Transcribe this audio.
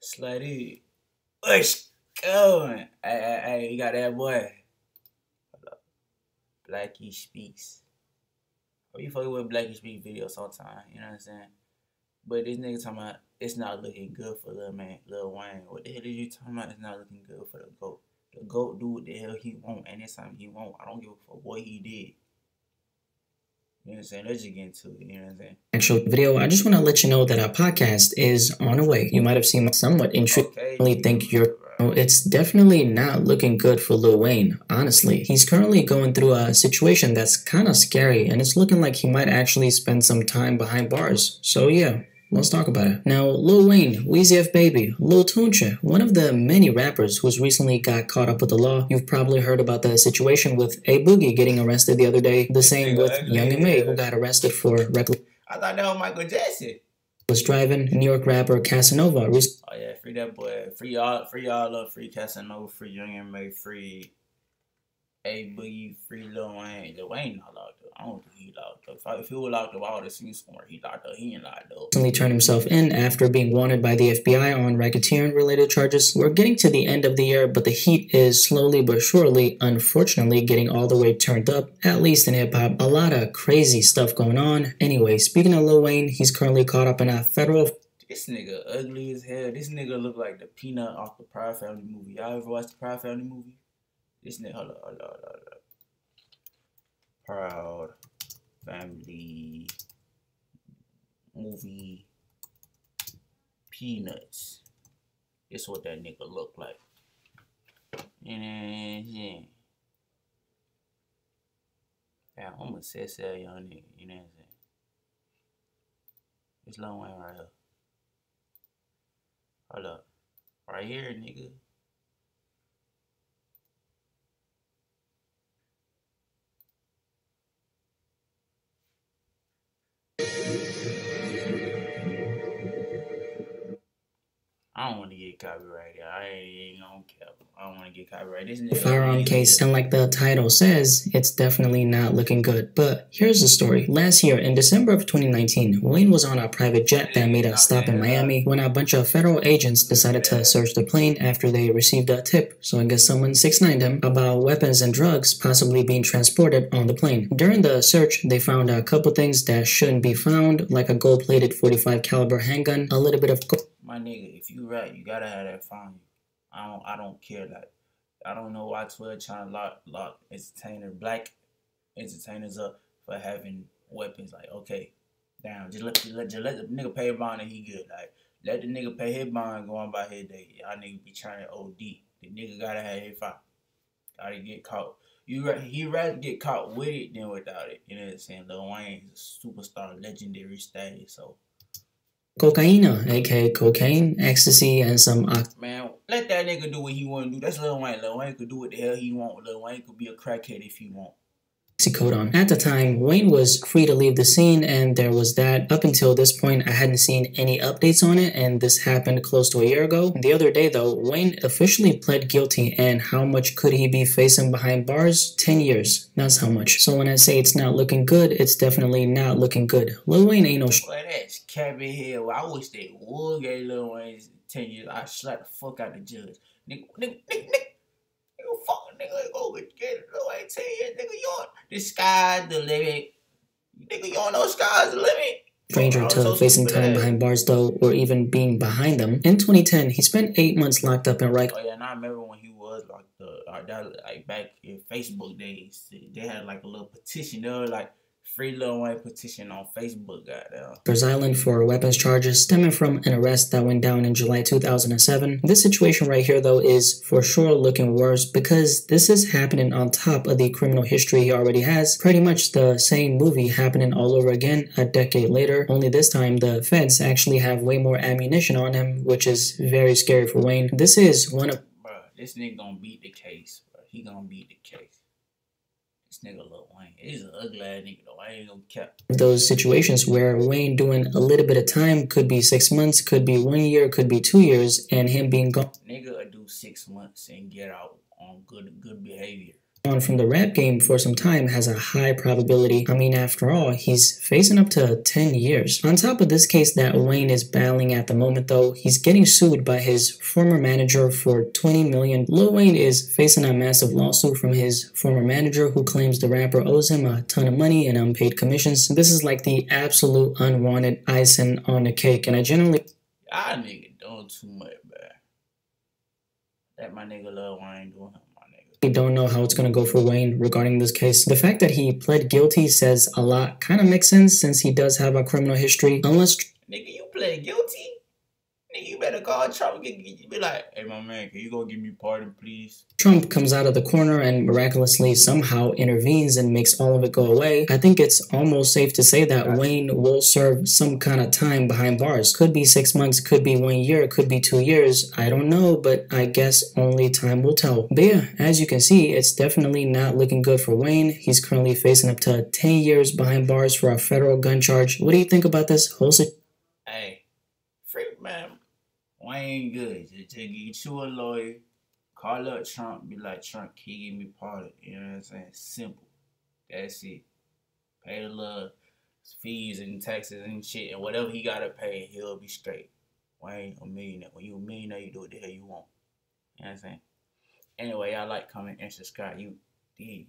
Slutty. What's going? Hey, you got that boy. Blackie Speaks. Oh, you fucking with Blackie Speaks video sometime, you know what I'm saying? But this nigga talking about it's not looking good for Lil Wayne. What the hell is you talking about? It's not looking good for the GOAT. The GOAT do what the hell he want, and this time he won't. I don't give a fuck what he did. You know what I'm saying? Let's just get into it, you know what I'm saying? Actual video, I just want to let you know that our podcast is on the way. You might have seen somewhat intriguingly think it's definitely not looking good for Lil Wayne, honestly. He's currently going through a situation that's kind of scary, and it's looking like he might actually spend some time behind bars. So yeah, let's talk about it. Now, Lil Wayne, Weezy F Baby, Lil Tunchi, one of the many rappers who's recently got caught up with the law. You've probably heard about the situation with A Boogie getting arrested the other day. The same with Young M.A, who got arrested for reckless. I thought that was Michael Jackson. Was driving. New York rapper Casanova. Oh yeah, free that boy. Free y'all up. Free Casanova. Free Young M.A. Free A Boogie. Free Lil Wayne. Lil Wayne not locked up. I don't think he locked up. If he was locked up, I would have seen somewhere he locked up. He ain't locked up. Recently turned himself in after being wanted by the FBI on racketeering related charges. We're getting to the end of the year, but the heat is slowly but surely, unfortunately, getting all the way turned up, at least in hip hop. A lot of crazy stuff going on. Anyway, speaking of Lil Wayne, he's currently caught up in a federal. This nigga ugly as hell. This nigga look like the Peanut off the Proud Family movie. Y'all ever watched the Proud Family movie? This nigga, hold up. Proud Family movie Peanuts. This what that nigga look like. And yeah. Damn, I'm a sad young nigga, you know what I'm saying? It's Lil Wayne right here. Hold up. Right here, nigga. I don't want to get copyrighted. I ain't gonna care. I don't want to get copyrighted. Firearm case, and like the title says, it's definitely not looking good. But here's the story. Last year, in December of 2019, Wayne was on a private jet that made a stop in Miami when a bunch of federal agents decided to search the plane after they received a tip. So I guess someone 6'9"ed him about weapons and drugs possibly being transported on the plane. During the search, they found a couple things that shouldn't be found, like a gold-plated .45 caliber handgun, a little bit of my nigga, if you right, you gotta have that phone. I don't care. Like, I don't know why 12 trying to lock black entertainers up for having weapons. Like, okay, damn, just let the nigga pay a bond and he good. Like, let the nigga pay his bond go on by his day. Y'all nigga be trying to OD. The nigga gotta have his file. Gotta get caught. He rather get caught with it than without it. You know what I'm saying? Lil Wayne is a superstar, legendary status. So. Cocaine, aka cocaine, ecstasy, and some man, let that nigga do what he want to do. That's Lil Wayne. Lil Wayne could do what the hell he want. Lil Wayne could be a crackhead if he want. Oxycodone. At the time, Wayne was free to leave the scene, and there was that. Up until this point, I hadn't seen any updates on it, and this happened close to a year ago. The other day, though, Wayne officially pled guilty, and how much could he be facing behind bars? 10 years. That's how much. So when I say it's not looking good, it's definitely not looking good. Lil Wayne ain't no well, that's cabbie hell. I wish they would get Lil Wayne 10 years. I'd slap the fuck out the judge. Nigga, fuck nigga, go get Lil Wayne 10 years, nigga, you the sky's the limit. Nigga, you don't know sky's the limit. Stranger to facing time behind bars, though, or even being behind them. In 2010, he spent 8 months locked up in Rikers. Oh yeah, and I remember when he was locked up, like back in Facebook days, they had like a little petition. They were like, free Lil Wayne petition on Facebook, goddamn. Rikers Island for weapons charges stemming from an arrest that went down in July 2007. This situation right here, though, is for sure looking worse because this is happening on top of the criminal history he already has. Pretty much the same movie happening all over again a decade later, only this time the feds actually have way more ammunition on him, which is very scary for Wayne. This is one of... Bruh, this nigga gonna beat the case, bruh. He gonna beat the case. This nigga Lil Wayne. He's an ugly ass nigga though. I ain't gonna cap. Those situations where Wayne doing a little bit of time, could be 6 months, could be 1 year, could be 2 years, and him being gone. Nigga will do 6 months and get out on good behavior. on from the rap game for some time has a high probability. I mean, after all, he's facing up to 10 years. On top of this case that Wayne is battling at the moment, though, he's getting sued by his former manager for $20 million. Lil Wayne is facing a massive lawsuit from his former manager who claims the rapper owes him a ton of money and unpaid commissions. This is like the absolute unwanted icing on the cake, and I generally... Y'all nigga doing too much, bruh. That my nigga Lil Wayne doing him. Don't know how it's going to go for Wayne regarding this case. The fact that he pled guilty says a lot. Kind of makes sense since he does have a criminal history. Unless... Nigga, you pled guilty? Nigga, you better call Trump. You be like, hey, my man, can you go give me pardon, please? Trump comes out of the corner and miraculously somehow intervenes and makes all of it go away. I think it's almost safe to say that Wayne will serve some kind of time behind bars. Could be 6 months, could be 1 year, could be 2 years. I don't know, but I guess only time will tell. But yeah, as you can see, it's definitely not looking good for Wayne. He's currently facing up to 10 years behind bars for a federal gun charge. What do you think about this whole situation? Hey, freak, man. Wayne good. Just get you a lawyer. Call up Trump, be like, Trump, can you give me pardon? You know what I'm saying? Simple. That's it. Pay the little fees and taxes and shit, and whatever he gotta pay, he'll be straight. Wayne a millionaire. When you a millionaire, you do what the hell you want. You know what I'm saying? Anyway, y'all like, comment, and subscribe. You dig.